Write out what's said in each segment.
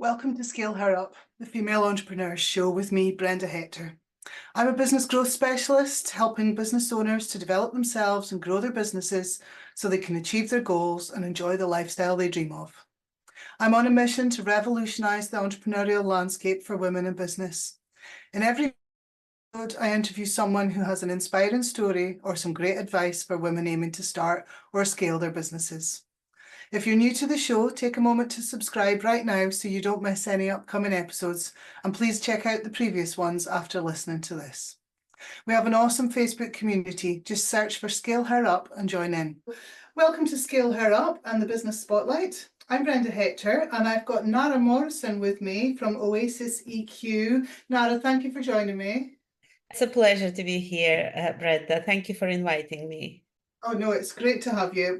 Welcome to Scale Her Up, the Female Entrepreneurs Show with me, Brenda Hector. I'm a business growth specialist, helping business owners to develop themselves and grow their businesses so they can achieve their goals and enjoy the lifestyle they dream of. I'm on a mission to revolutionise the entrepreneurial landscape for women in business. In every episode, I interview someone who has an inspiring story or some great advice for women aiming to start or scale their businesses. If you're new to the show, take a moment to subscribe right now so you don't miss any upcoming episodes, and please check out the previous ones after listening to this. We have an awesome Facebook community. Just search for Scale Her Up and join in. Welcome to Scale Her Up and the Business Spotlight. I'm Brenda Hector, and I've got Nara Morrison with me from Oasis EQ. Nara, thank you for joining me. It's a pleasure to be here, Brenda. Thank you for inviting me. Oh no, it's great to have you.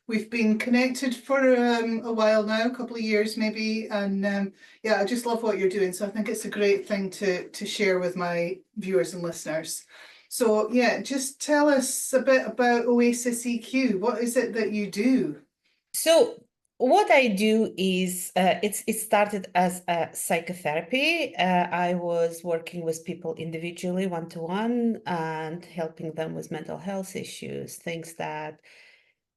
We've been connected for a while now, a couple of years maybe, and yeah, I just love what you're doing. So I think it's a great thing to share with my viewers and listeners. So yeah, just tell us a bit about Oasis EQ. What is it that you do? So what I do is it started as a psychotherapy. I was working with people individually, one-to-one, and helping them with mental health issues, things that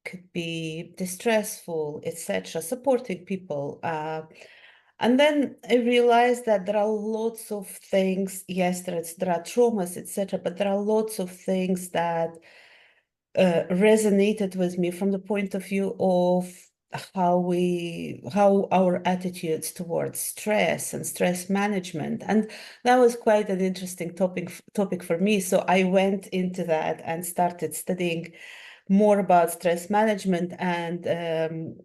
could be distressful, etc., supporting people. And then I realized that there are lots of things, yes, there are traumas, etc., but there are lots of things that resonated with me from the point of view of how our attitudes towards stress and stress management, and that was quite an interesting topic for me. So I went into that and started studying more about stress management and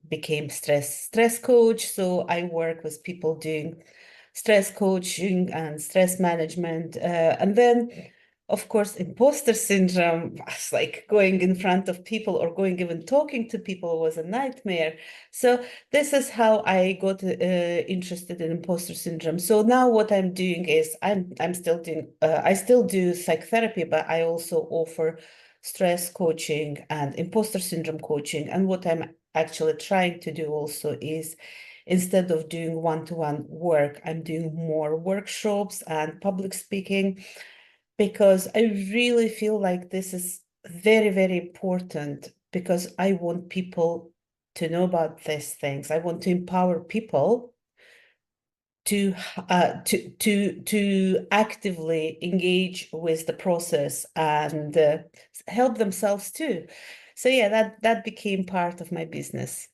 became stress coach. So I work with people doing stress coaching and stress management, and then of course, imposter syndrome was like going in front of people or going even talking to people was a nightmare. So this is how I got interested in imposter syndrome. So now what I'm doing is I'm still doing I still do psychotherapy, but I also offer stress coaching and imposter syndrome coaching. And what I'm actually trying to do also is, instead of doing one-to-one work, I'm doing more workshops and public speaking, because I really feel like this is very, very important, because I want people to know about these things. I want to empower people to actively engage with the process and help themselves too. So yeah, that became part of my business.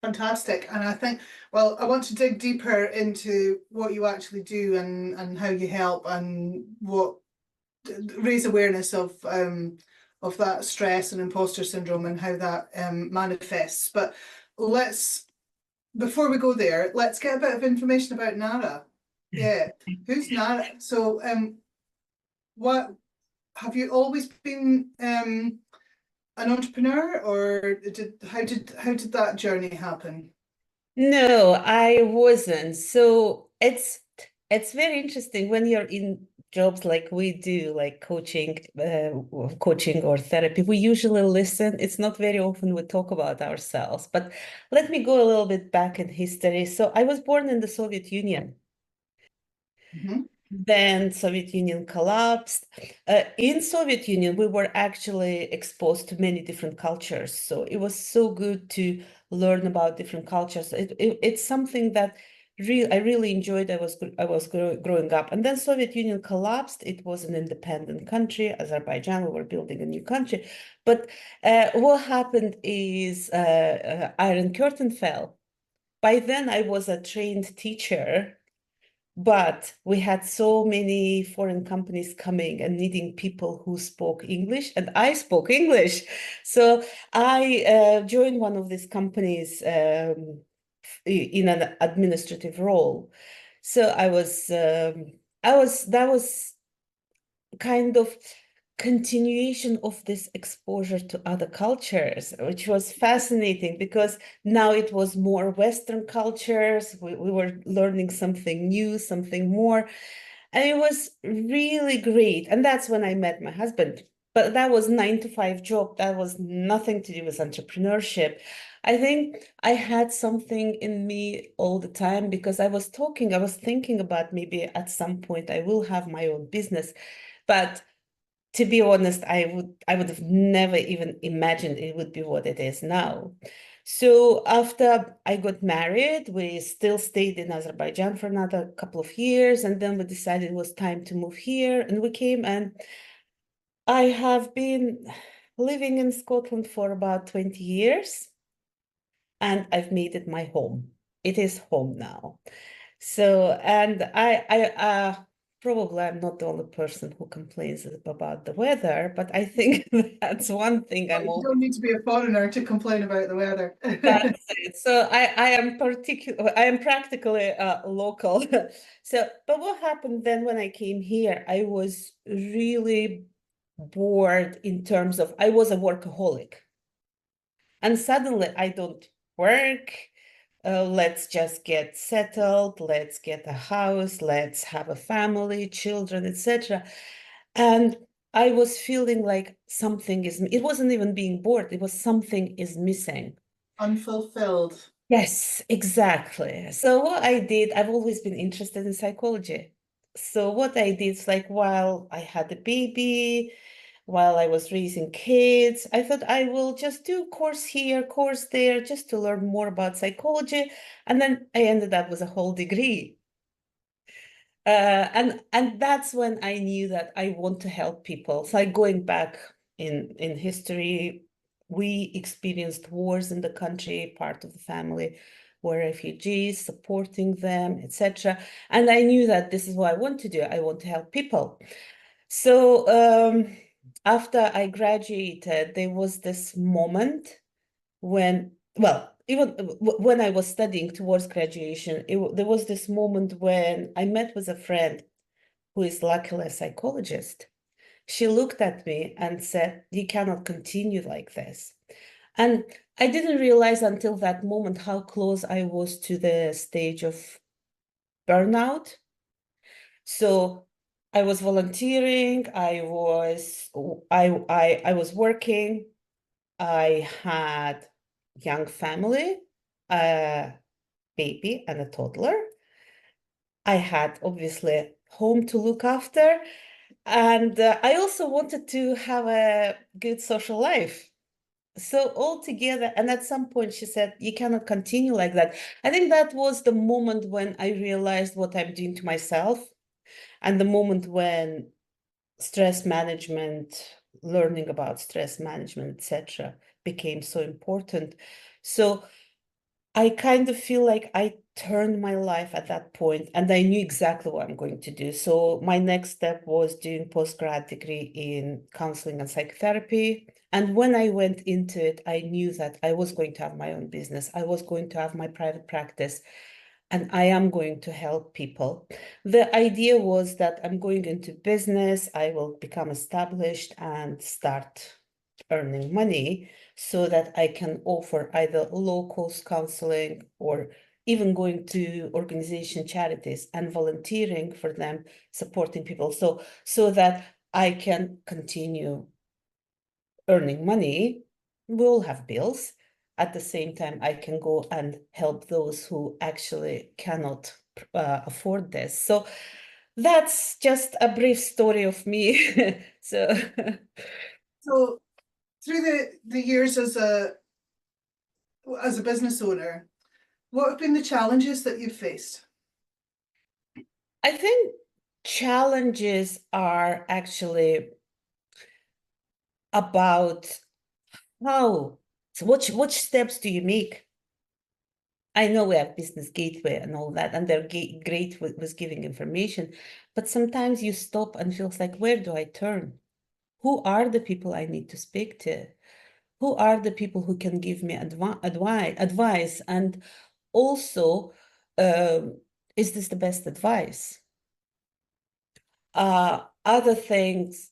Fantastic. And I think, well, I want to dig deeper into what you actually do and how you help and what raise awareness of that stress and imposter syndrome and how that manifests. But before we go there, let's get a bit of information about Nara. Yeah, who's Nara? So what have you always been an entrepreneur, or how did that journey happen? No, I wasn't. So it's very interesting when you're in jobs like we do, like coaching or therapy. We usually listen. It's not very often we talk about ourselves. But let me go a little bit back in history. So I was born in the Soviet Union. Mm-hmm. Then Soviet Union collapsed. In Soviet Union, we were actually exposed to many different cultures. So it was so good to learn about different cultures. It's something that I really enjoyed. I was growing up. And then Soviet Union collapsed. It was an independent country, Azerbaijan. We were building a new country. But what happened is Iron Curtain fell. By then, I was a trained teacher, but we had so many foreign companies coming and needing people who spoke English, and I spoke English. So I joined one of these companies in an administrative role. So that was kind of continuation of this exposure to other cultures, which was fascinating, because now it was more Western cultures. We were learning something new, something more, and it was really great. And that's when I met my husband. But that was 9-to-5 job. That was nothing to do with entrepreneurship. I think I had something in me all the time because I was thinking about maybe at some point I will have my own business. But to be honest, I would have never even imagined it would be what it is now. So after I got married, we still stayed in Azerbaijan for another couple of years, and then we decided it was time to move here, and we came, and I have been living in Scotland for about 20 years, and I've made it my home. It is home now. So, and probably I'm not the only person who complains about the weather, but I think that's one thing Well, I'm you all don't need to be a foreigner to complain about the weather. that's it. So I am practically local. So, but what happened then when I came here, I was really bored in terms of I was a workaholic. And suddenly I don't work. Let's just get settled. Let's get a house. Let's have a family, children, etc. And I was feeling like something is, it wasn't even being bored. It was something is missing. Unfulfilled. Yes, exactly. So what I did, I've always been interested in psychology. So what I did is like while I had a baby, while I was raising kids, I thought I will just do course here, course there, just to learn more about psychology. And then I ended up with a whole degree. And that's when I knew that I want to help people. So like going back in history, we experienced wars in the country, part of the family were refugees, supporting them, etc. And I knew that this is what I want to do. I want to help people. So after I graduated, there was this moment when, well, even when I was studying towards graduation, there was this moment when I met with a friend who is luckily a psychologist. She looked at me and said, "You cannot continue like this." And I didn't realize until that moment how close I was to the stage of burnout. So I was volunteering, I was working, I had young family, a baby and a toddler. I had obviously home to look after, and I also wanted to have a good social life. So all together, and at some point she said, "You cannot continue like that." I think that was the moment when I realized what I'm doing to myself, and the moment when stress management, learning about stress management, etc., became so important. So I kind of feel like I turned my life at that point, and I knew exactly what I'm going to do. So my next step was doing postgrad degree in counseling and psychotherapy. And when I went into it, I knew that I was going to have my own business. I was going to have my private practice, and I am going to help people. The idea was that I'm going into business, I will become established and start earning money so that I can offer either low-cost counseling or even going to organization charities and volunteering for them, supporting people, so that I can continue earning money. We'll have bills. At the same time, I can go and help those who actually cannot afford this. So that's just a brief story of me. So So through the years as a business owner, what have been the challenges that you've faced? I think challenges are actually about how, so which steps do you make? I know we have Business Gateway and all that, and they're great with giving information, but sometimes you stop and feels like, where do I turn? Who are the people I need to speak to? Who are the people who can give me advice? And also, is this the best advice? Other things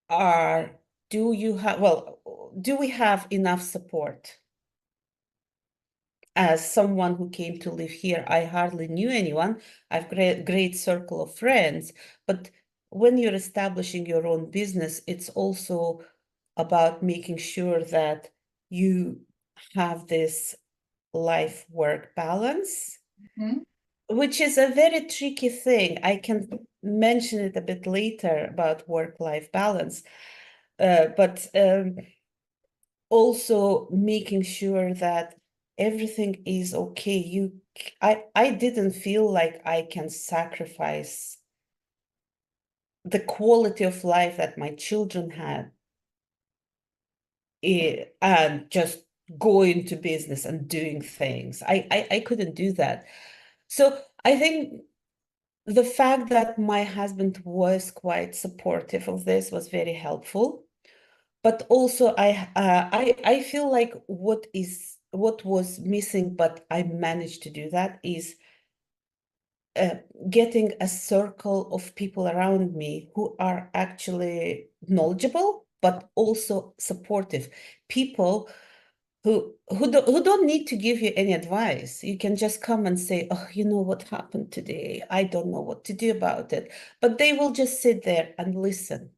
are, do we have enough support? As someone who came to live here, I hardly knew anyone. I've great circle of friends, but when you're establishing your own business, it's also about making sure that you have this life-work balance, Mhm. which is a very tricky thing. I can mention it a bit later about work-life balance, but also making sure that everything is okay. I didn't feel like I can sacrifice the quality of life that my children had, and just go into business and doing things. I couldn't do that. So I think the fact that my husband was quite supportive of this was very helpful. But also I feel like what was missing, but I managed to do that, is getting a circle of people around me who are actually knowledgeable, but also supportive. People who don't need to give you any advice. You can just come and say, oh, you know what happened today? I don't know what to do about it. But they will just sit there and listen.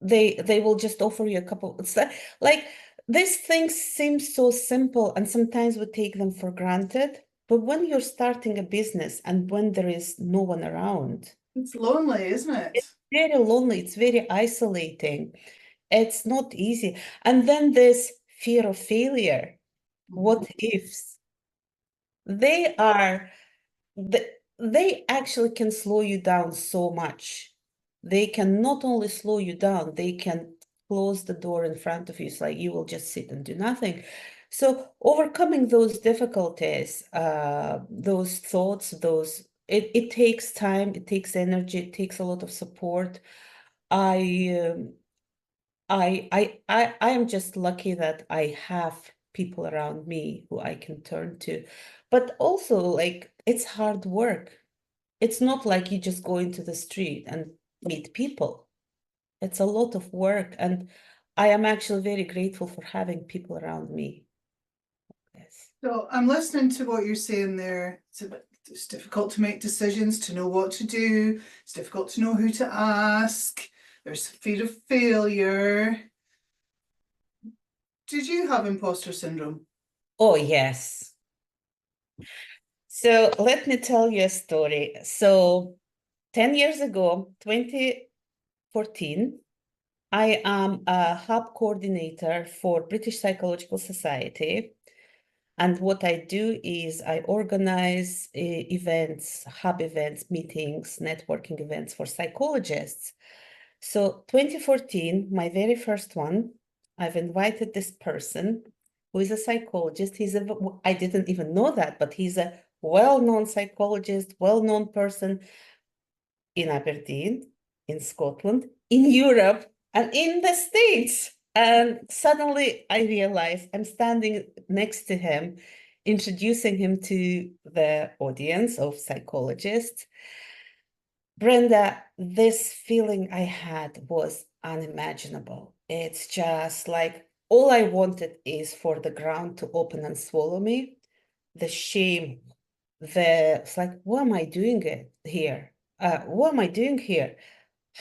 They will just offer you a couple. It's like these things seem so simple, and sometimes we take them for granted. But when you're starting a business and when there is no one around, It's lonely, isn't it's it? very lonely, it's very isolating. It's not easy. And then this fear of failure, Mhm. what ifs, they are they actually can slow you down so much. They can not only slow you down, they can close the door in front of you. It's like you will just sit and do nothing. So overcoming those difficulties, those thoughts, it takes time, it takes energy, it takes a lot of support. I I am just lucky that I have people around me who I can turn to. But also, like, it's hard work. It's not like you just go into the street and meet people. It's a lot of work, and I am actually very grateful for having people around me. Yes. So I'm listening to what you're saying there. It's difficult to make decisions, to know what to do. It's difficult to know who to ask. There's fear of failure. Did you have imposter syndrome? Oh, yes. So let me tell you a story. So 10 years ago, 2014, I am a hub coordinator for British Psychological Society. And what I do is I organize events, hub events, meetings, networking events for psychologists. So 2014, my very first one, I've invited this person who is a psychologist. I didn't even know that, but he's a well-known psychologist, well-known person in Aberdeen, in Scotland, in Europe, and in the States. And suddenly I realized I'm standing next to him, introducing him to the audience of psychologists. Brenda, this feeling I had was unimaginable. It's just like all I wanted is for the ground to open and swallow me. The shame, it's like, what am I doing here? What am I doing here?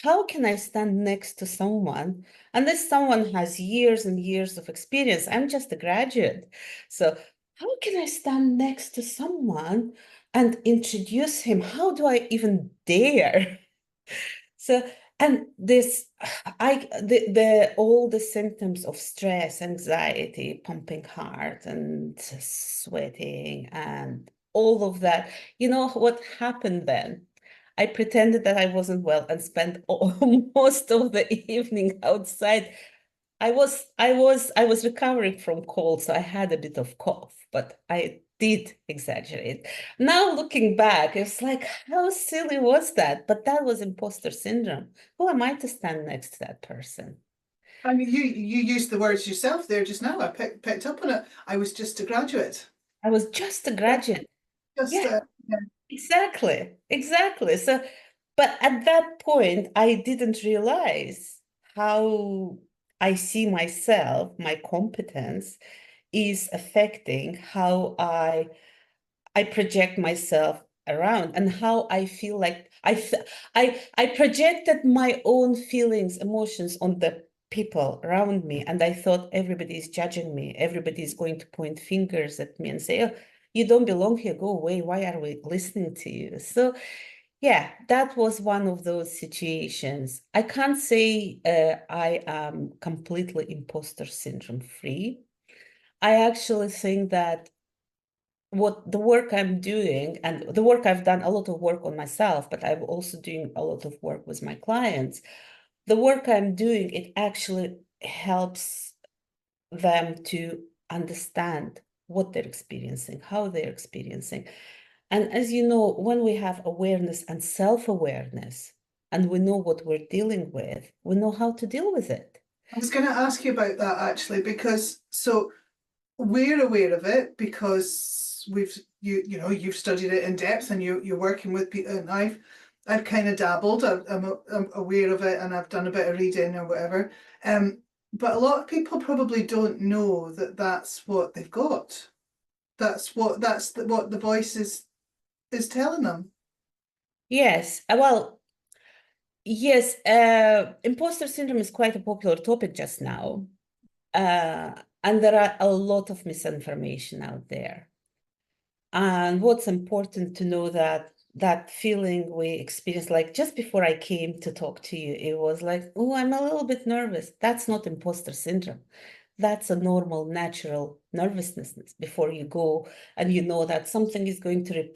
How can I stand next to someone? And this someone has years and years of experience. I'm just a graduate. So how can I stand next to someone and introduce him? How do I even dare? So, and this, the all the symptoms of stress, anxiety, pumping heart, and sweating, and all of that. You know what happened then? I pretended that I wasn't well and spent most of the evening outside. I was recovering from cold, so I had a bit of cough, but I did exaggerate. Now looking back, it's like, how silly was that? But that was imposter syndrome. Who am I to stand next to that person? I mean, you used the words yourself there just now. I picked up on it. I was just a graduate. I was just a Yeah, graduate. just Yeah, yeah. exactly. Exactly. So, but at that point, I didn't realize how I see myself, my competence is affecting how I project myself around, and how I feel like I projected my own feelings, emotions on the people around me, and I thought everybody's judging me. Everybody's going to point fingers at me and say, oh, you don't belong here, go away. Why are we listening to you? So yeah, that was one of those situations. I can't say I am completely imposter syndrome free. I actually think that what the work I'm doing, and the work I've done a lot of work on myself, but I'm also doing a lot of work with my clients. The work I'm doing, it actually helps them to understand what they're experiencing, how they're experiencing. And as you know, when we have awareness and self-awareness, and we know what we're dealing with, we know how to deal with it. I was going to ask you about that actually, because so we're aware of it because you've studied it in depth and you're working with people, and I've kind of dabbled. I'm aware of it and I've done a bit of reading or whatever. But a lot of people probably don't know that that's what they've got. What the voice is telling them. Yes, well, yes, imposter syndrome is quite a popular topic just now. And there are a lot of misinformation out there. And what's important to know that that feeling we experienced, like just before I came to talk to you, it was like, oh, I'm a little bit nervous. That's not imposter syndrome. That's a normal, natural nervousness before you go, and you know that something is going to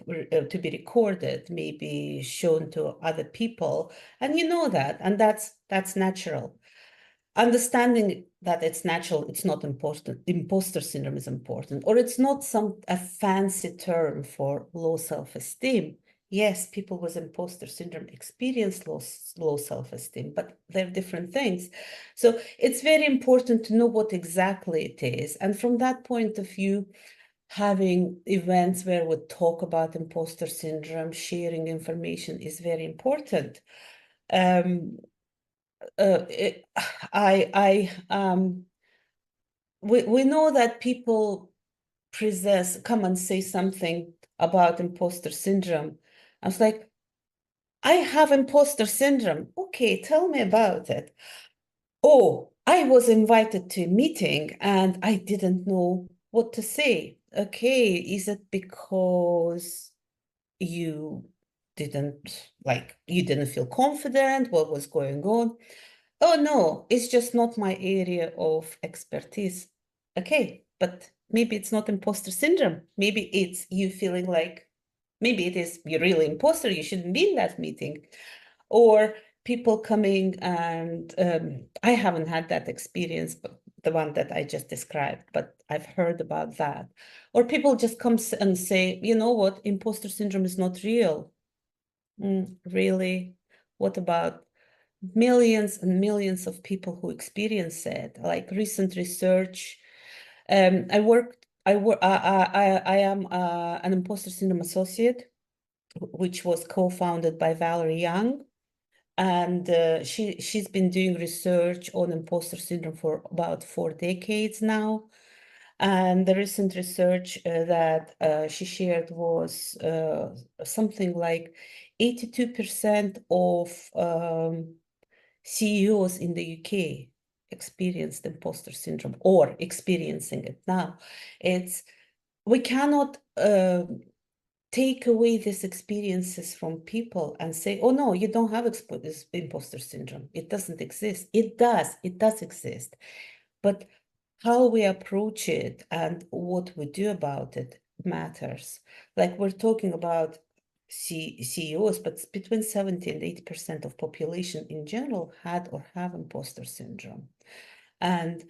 be recorded, maybe shown to other people, and you know that, and that's natural. Understanding that it's natural, it's not important. Imposter syndrome is important, or it's not a fancy term for low self-esteem. Yes, people with imposter syndrome experience low self-esteem, but they're different things. So it's very important to know what exactly it is. And from that point of view, having events where we talk about imposter syndrome, sharing information is very important. Um, it, we know that people come and say something about imposter syndrome. I was like, I have imposter syndrome. Okay, tell me about it. Oh, I was invited to a meeting and I didn't know what to say. Okay, is it because you you didn't feel confident? What was going on? Oh no, it's just not my area of expertise. Okay, but maybe it's not imposter syndrome. Maybe it's you feeling like, maybe it is you're really imposter, you shouldn't be in that meeting. Or people coming and I haven't had that experience, but the one that I just described, but I've heard about that. Or people just come and say, you know what, imposter syndrome is not real. Really? What about millions and millions of people who experience it? Like recent research, I am an imposter syndrome associate, which was co-founded by Valerie Young, and she's been doing research on imposter syndrome for about 4 decades now. And the recent research that she shared was something like 82% of CEOs in the UK experienced imposter syndrome or experiencing it now. We cannot take away these experiences from people and say, oh no, you don't have imposter syndrome. It doesn't exist. It does exist. But how we approach it and what we do about it matters. Like we're talking about CEOs, but between 70 and 80% of population in general had or have imposter syndrome. And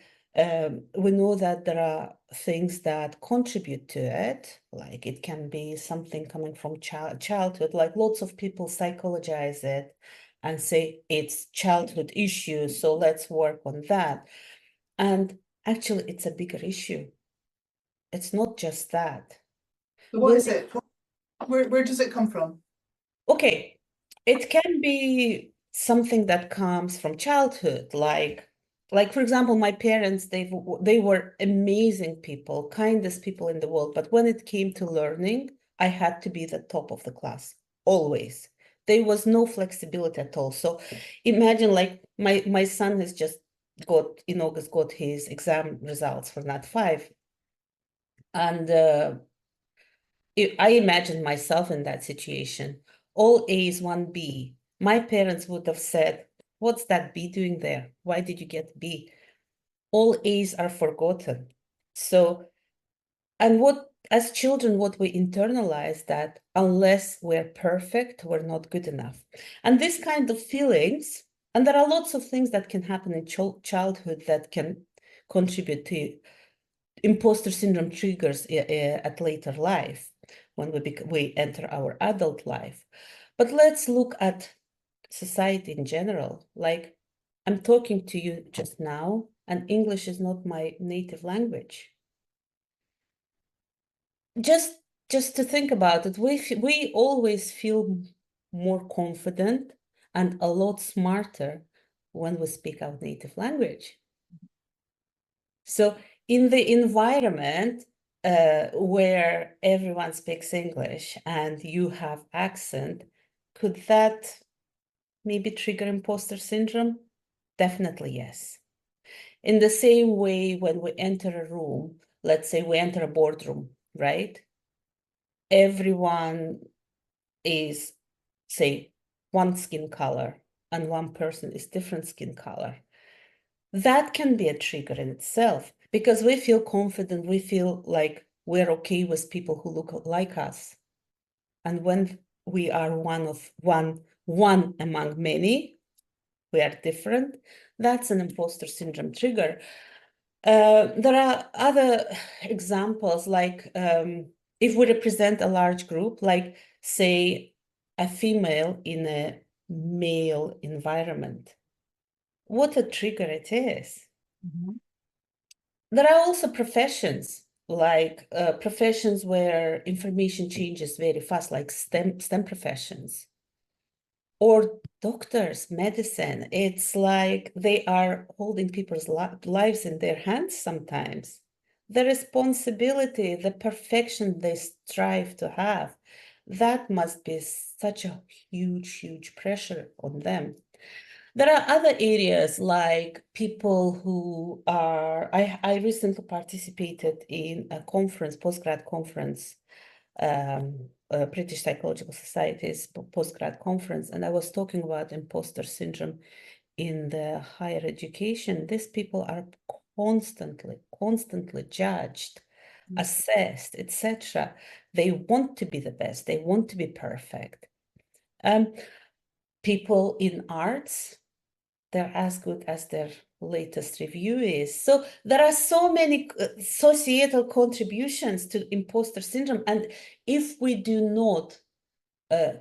we know that there are things that contribute to it, like it can be something coming from childhood, like lots of people psychologize it and say it's childhood issues, so let's work on that. And actually, it's a bigger issue. It's not just that. So what is it? Where does it come from? Okay, it can be something that comes from childhood, like for example, my parents, they were amazing people, kindest people in the world, but when it came to learning, I had to be the top of the class, always. There was no flexibility at all. So imagine like my son is just got his exam results for Nat 5. And I imagine myself in that situation. All A's, 1B. My parents would have said, what's that B doing there? Why did you get B? All A's are forgotten. So, and as children, what we internalize that unless we're perfect, we're not good enough. And this kind of feelings, and there are lots of things that can happen in childhood that can contribute to imposter syndrome triggers at later life when we enter our adult life. But let's look at society in general. Like, I'm talking to you just now, and English is not my native language. Just to think about it, we always feel more confident and a lot smarter when we speak our native language. So in the environment where everyone speaks English and you have accent, could that maybe trigger imposter syndrome? Definitely yes. In the same way, when we enter a room, let's say we enter a boardroom, right? Everyone is, say, one skin color and one person is different skin color. That can be a trigger in itself because we feel confident, we feel like we're okay with people who look like us. And when we are one among many, we are different, that's an imposter syndrome trigger. There are other examples, like if we represent a large group, like say a female in a male environment, what a trigger it is. Mhm. There are also professions, like professions where information changes very fast, like STEM professions. Or doctors, medicine. It's like they are holding people's lives in their hands sometimes. The responsibility, the perfection they strive to have, that must be such a huge, huge pressure on them. There are other areas like people who are, I recently participated in a conference, postgrad conference, British Psychological Society's postgrad conference, and I was talking about imposter syndrome in the higher education. These people are constantly judged, assessed, etc. They want to be the best. They want to be perfect. People in arts, they're as good as their latest review is. So there are so many societal contributions to imposter syndrome. And if we do not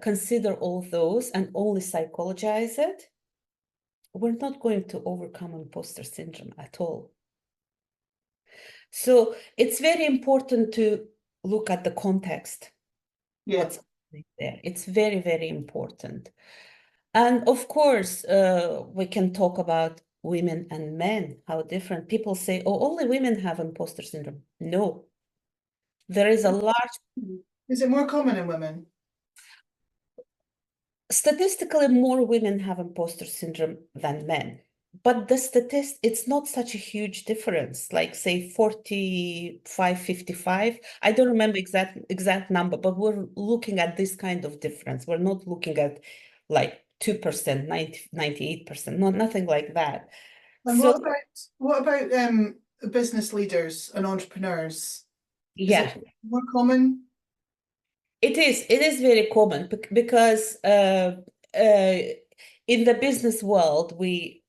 consider all those and only psychologize it, we're not going to overcome imposter syndrome at all. So it's very important to look at the context. Yeah. What's there. It's very, very important. And of course, we can talk about women and men, how different. People say, oh, only women have imposter syndrome. No, there is a large, Is it more common in women? statistically more women have imposter syndrome than men. But it's not such a huge difference, like say 45, 55. I don't remember exact number, but we're looking at this kind of difference. We're not looking at like 2%, 98%, nothing like that. And So what about business leaders and entrepreneurs? Is yeah, it more common? it is very common because in the business world, we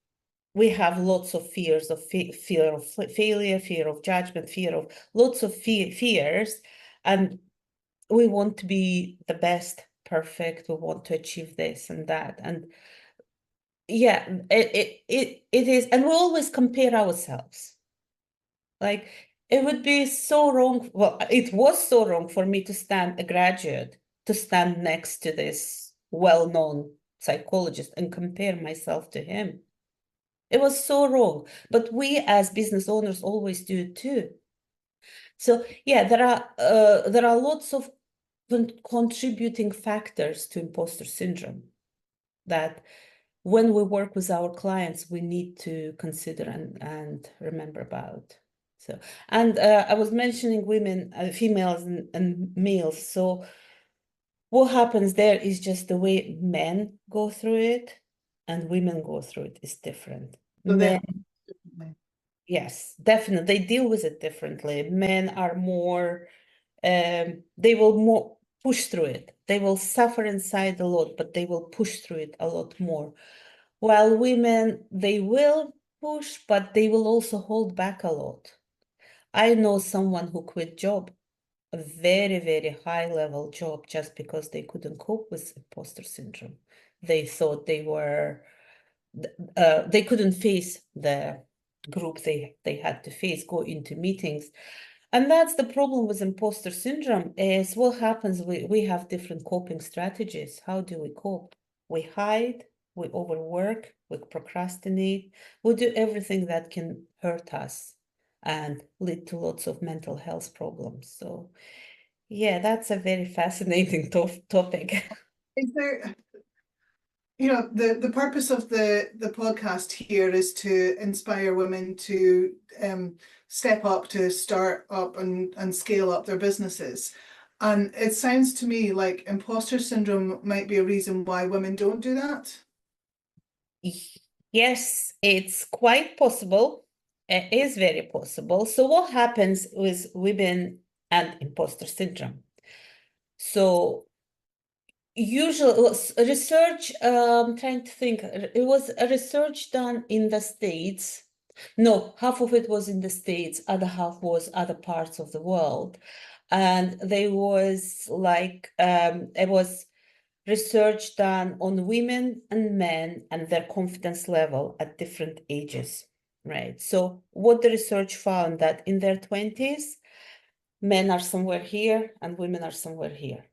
have lots of fears of fear of failure, fear of judgment, fear of lots of fears, and we want to be the best, perfect. We want to achieve this and that, and yeah, it is, and we always compare ourselves. Like it would be so wrong. Well, it was so wrong for me to stand a graduate to stand next to this well-known psychologist and compare myself to him. It was so wrong, but we as business owners always do it too. So yeah, there are lots of contributing factors to imposter syndrome that when we work with our clients, we need to consider and remember about. So, and I was mentioning women, females and males. So what happens there is just the way men go through it and women go through it is different. So Men, then, yes, definitely, they deal with it differently. Men are more, they will more push through it. They will suffer inside a lot, but they will push through it a lot more. While women, they will push, but they will also hold back a lot. I know someone who quit job, a very, very high level job, just because they couldn't cope with imposter syndrome. They thought they couldn't face the group they had to face, go into meetings. And that's the problem with imposter syndrome is what happens, we have different coping strategies. How do we cope? We hide, we overwork, we procrastinate, we do everything that can hurt us and lead to lots of mental health problems. So yeah, that's a very fascinating topic. is there, the purpose of the podcast here is to inspire women to step up, to start up and scale up their businesses. And it sounds to me like imposter syndrome might be a reason why women don't do that. Yes, it's quite possible. It is very possible. So what happens with women and imposter syndrome? So usually research, trying to think, it was a research done in the States. No, half of it was in the States, other half was other parts of the world. And there was like, it was research done on women and men and their confidence level at different ages, right? So what the research found that in their 20s, men are somewhere here and women are somewhere here.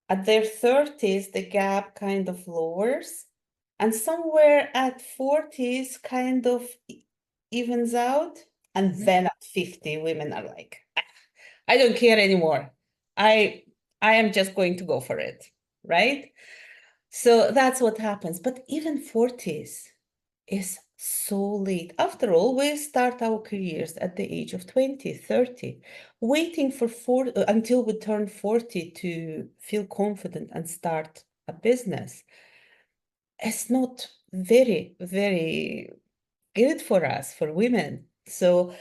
At their 30s, the gap kind of lowers, and somewhere at 40s kind of evens out. And then at 50, women are like, I don't care anymore. I am just going to go for it, right? So that's what happens. But even 40s is so late. After all, we start our careers at the age of 20, 30, waiting for until we turn 40 to feel confident and start a business. It's not very, very good for us, for women. So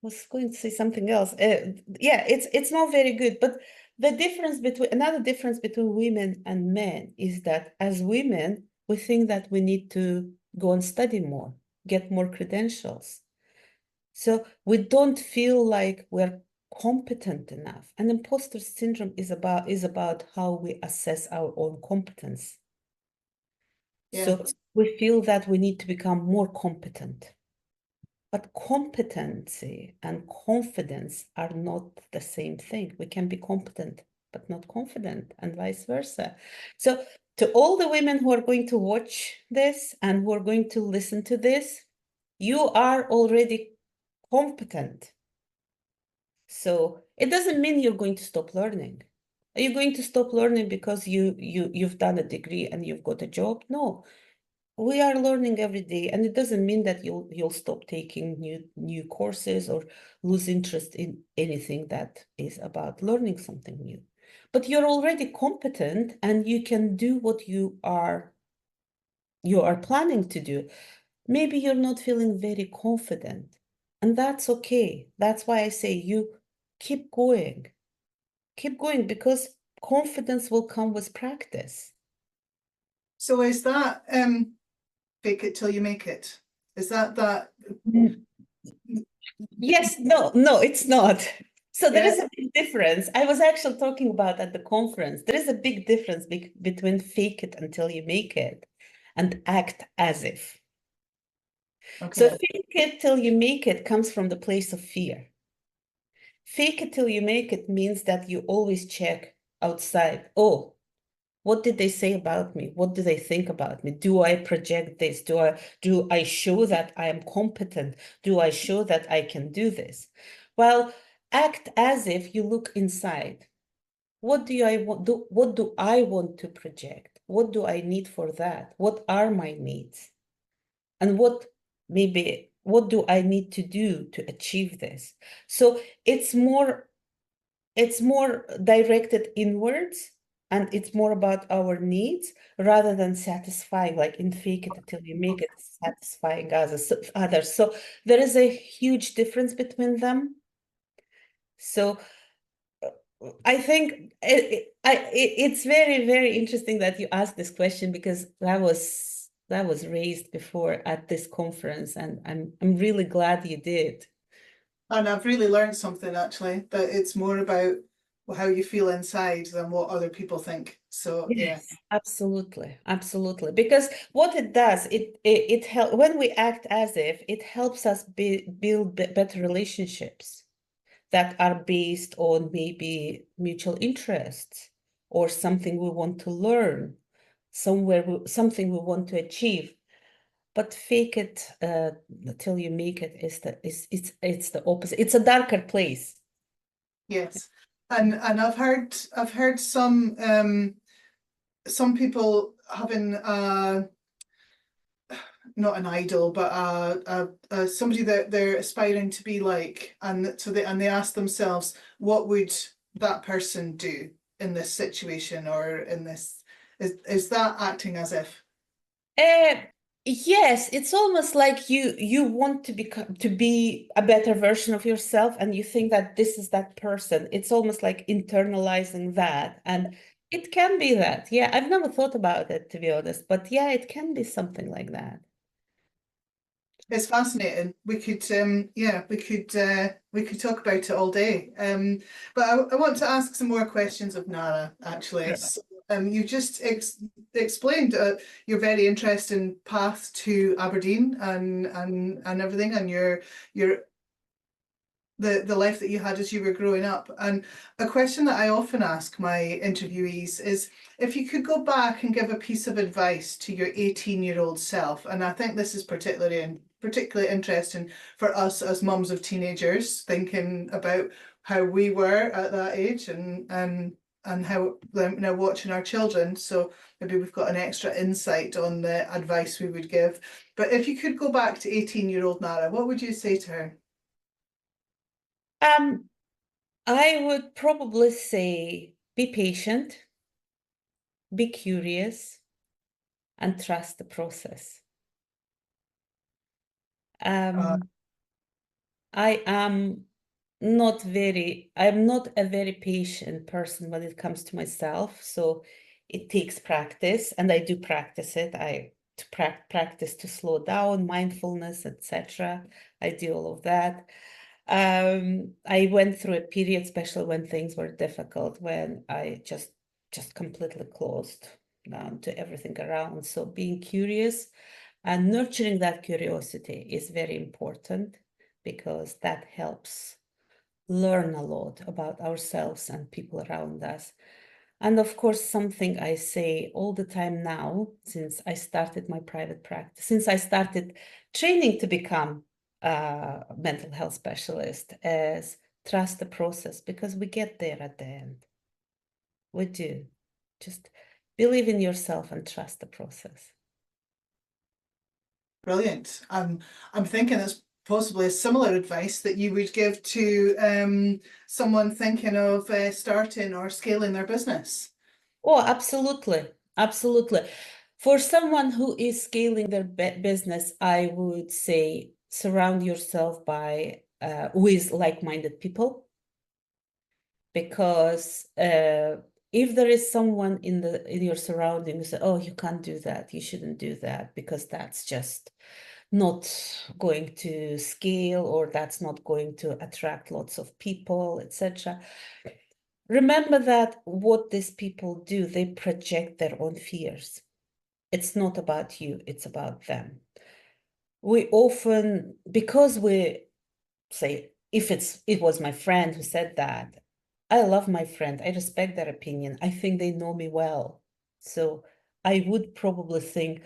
was going to say something else. Yeah, it's not very good. But another difference between women and men is that as women, we think that we need to go and study more, get more credentials. So we don't feel like we're competent enough. And imposter syndrome is about how we assess our own competence. Yeah. So we feel that we need to become more competent. But competency and confidence are not the same thing. We can be competent, but not confident, and vice versa. So to all the women who are going to watch this and who are going to listen to this, you are already competent. So it doesn't mean you're going to stop learning. Are you going to stop learning because you've done a degree and you've got a job? No. We are learning every day, and it doesn't mean that you'll stop taking new courses or lose interest in anything that is about learning something new. But you're already competent and you can do what you are planning to do. Maybe you're not feeling very confident, and that's okay. That's why I say you keep going. Keep going, because confidence will come with practice. So is that fake it till you make it? Is that? Yes, no, it's not. So there is a big difference. I was actually talking about at the conference. There is a big difference between fake it until you make it and act as if. So Okay. fake it till you make it comes from the place of fear. Fake it till you make it means that you always check outside. Oh, what did they say about me? What do they think about me? Do I project this? Do I show that I am competent? Do I show that I can do this? Well, act as if you look inside. What do I want? What do I want to project? What do I need for that? What are my needs? And what do I need to do to achieve this? So it's more directed inwards, and it's more about our needs rather than satisfying, like in fake it until you make it, satisfying others. So there is a huge difference between them. So I think it's very, very interesting that you asked this question, because that was raised before at this conference, and I'm really glad you did. And I've really learned something, actually, that it's more about how you feel inside than what other people think. So yeah. Yes, absolutely, absolutely. Because what it does, it help when we act as if, it helps us build better relationships that are based on maybe mutual interests or something we want to learn, something we want to achieve. But fake it till you make it it's the opposite. It's a darker place. Yes. And I've heard some people having not an idol, but somebody that they're aspiring to be like, and so they ask themselves, what would that person do in this situation or in this? Is that acting as if? Yes, it's almost like you want to be a better version of yourself, and you think that this is that person. It's almost like internalizing that, and it can be that. Yeah, I've never thought about it, to be honest, but yeah, it can be something like that. It's fascinating. We could talk about it all day. But I want to ask some more questions of Nara, actually. Sure. So, you just explained your very interesting path to Aberdeen and everything, and your the life that you had as you were growing up. And a question that I often ask my interviewees is if you could go back and give a piece of advice to your 18-year-old self, and I think this is particularly interesting for us as mums of teenagers, thinking about how we were at that age and how now watching our children. So maybe we've got an extra insight on the advice we would give. But if you could go back to 18-year-old Nara, what would you say to her? I would probably say be patient, be curious, and trust the process. Uh, I am I'm not a very patient person when it comes to myself. So it takes practice, and I do practice it. I practice to slow down, mindfulness, etc. I do all of that. I went through a period, especially when things were difficult, when I just completely closed down to everything around. So being curious and nurturing that curiosity is very important, because that helps learn a lot about ourselves and people around us. And of course, something I say all the time now, since I started my private practice, since I started training to become a mental health specialist, is trust the process, because we get there at the end. We do. Just believe in yourself and trust the process. Brilliant. I'm thinking it's possibly a similar advice that you would give to someone thinking of starting or scaling their business. Oh, absolutely. Absolutely. For someone who is scaling their business, I would say surround yourself with like-minded people, because if there is someone in your surroundings, oh, you can't do that, you shouldn't do that, because that's just not going to scale, or that's not going to attract lots of people, etc. Remember that what these people do, they project their own fears. It's not about you, it's about them. We often, because we say, if it was my friend who said that, I love my friend, I respect their opinion, I think they know me well. So I would probably think,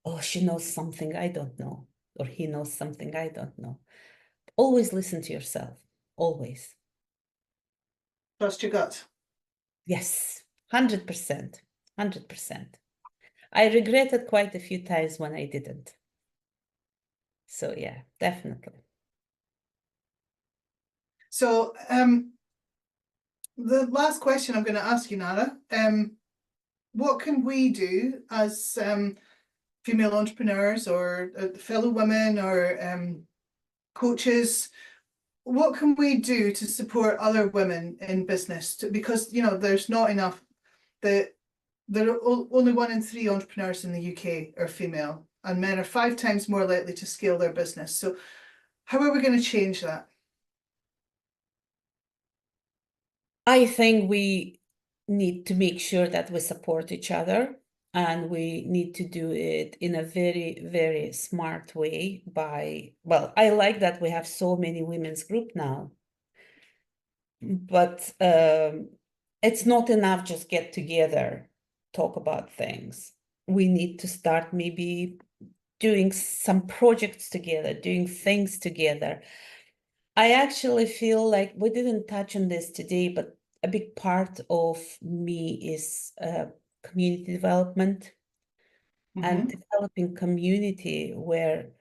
oh, she knows something I don't know, or he knows something I don't know. Always listen to yourself, always. Trust your gut. Yes, 100%, 100%. I regretted quite a few times when I didn't. So yeah, definitely. So the last question I'm going to ask you, Nara, what can we do as female entrepreneurs or fellow women or coaches? What can we do to support other women in business? Because, you know, there's not enough. There are only 1 in 3 entrepreneurs in the UK are female, and men are 5 times more likely to scale their business. So how are we going to change that? I think we need to make sure that we support each other, and we need to do it in a very, very smart way by, well, I like that we have so many women's group now, but it's not enough just get together, talk about things. We need to start maybe doing some projects together, doing things together. I actually feel like we didn't touch on this today, but a big part of me is community development and developing community where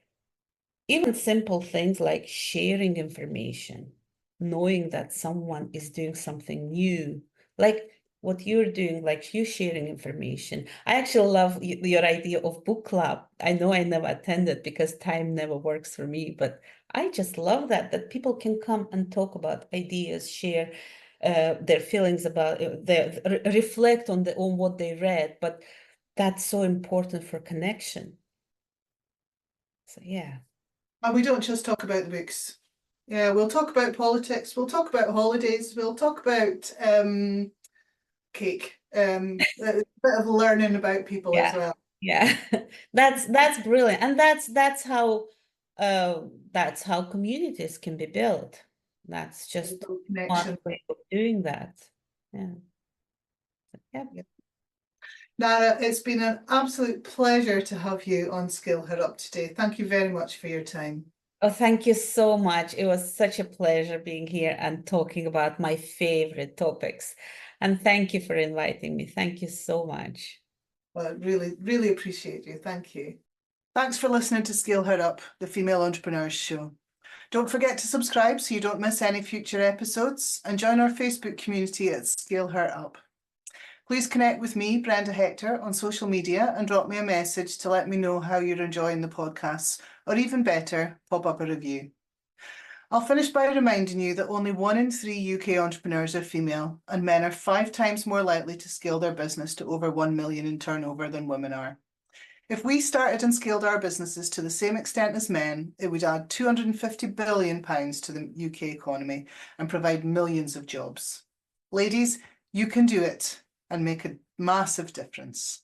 even simple things like sharing information, knowing that someone is doing something new, like what you're doing, like you sharing information. I actually love your idea of book club. I know I never attended because time never works for me, but I just love that people can come and talk about ideas, share their feelings about reflect on what they read, but that's so important for connection. So yeah. And we don't just talk about the books. Yeah, we'll talk about politics, we'll talk about holidays, we'll talk about cake, a bit of learning about people as well. Yeah, that's brilliant, and that's how communities can be built. That's just one Connection. way of doing that. Yeah. Yeah. Nara, it's been an absolute pleasure to have you on Scale Her Up today. Thank you very much for your time. Oh, thank you so much. It was such a pleasure being here and talking about my favorite topics. And thank you for inviting me. Thank you so much. Well, I really, really appreciate you. Thank you. Thanks for listening to Scale Her Up, the Female Entrepreneurs Show. Don't forget to subscribe so you don't miss any future episodes, and join our Facebook community at Scale Her Up. Please connect with me, Brenda Hector, on social media and drop me a message to let me know how you're enjoying the podcasts, or even better, pop up a review. I'll finish by reminding you that only 1 in 3 UK entrepreneurs are female, and men are 5 times more likely to scale their business to over 1 million in turnover than women are. If we started and scaled our businesses to the same extent as men, it would add £250 billion to the UK economy and provide millions of jobs. Ladies, you can do it and make a massive difference.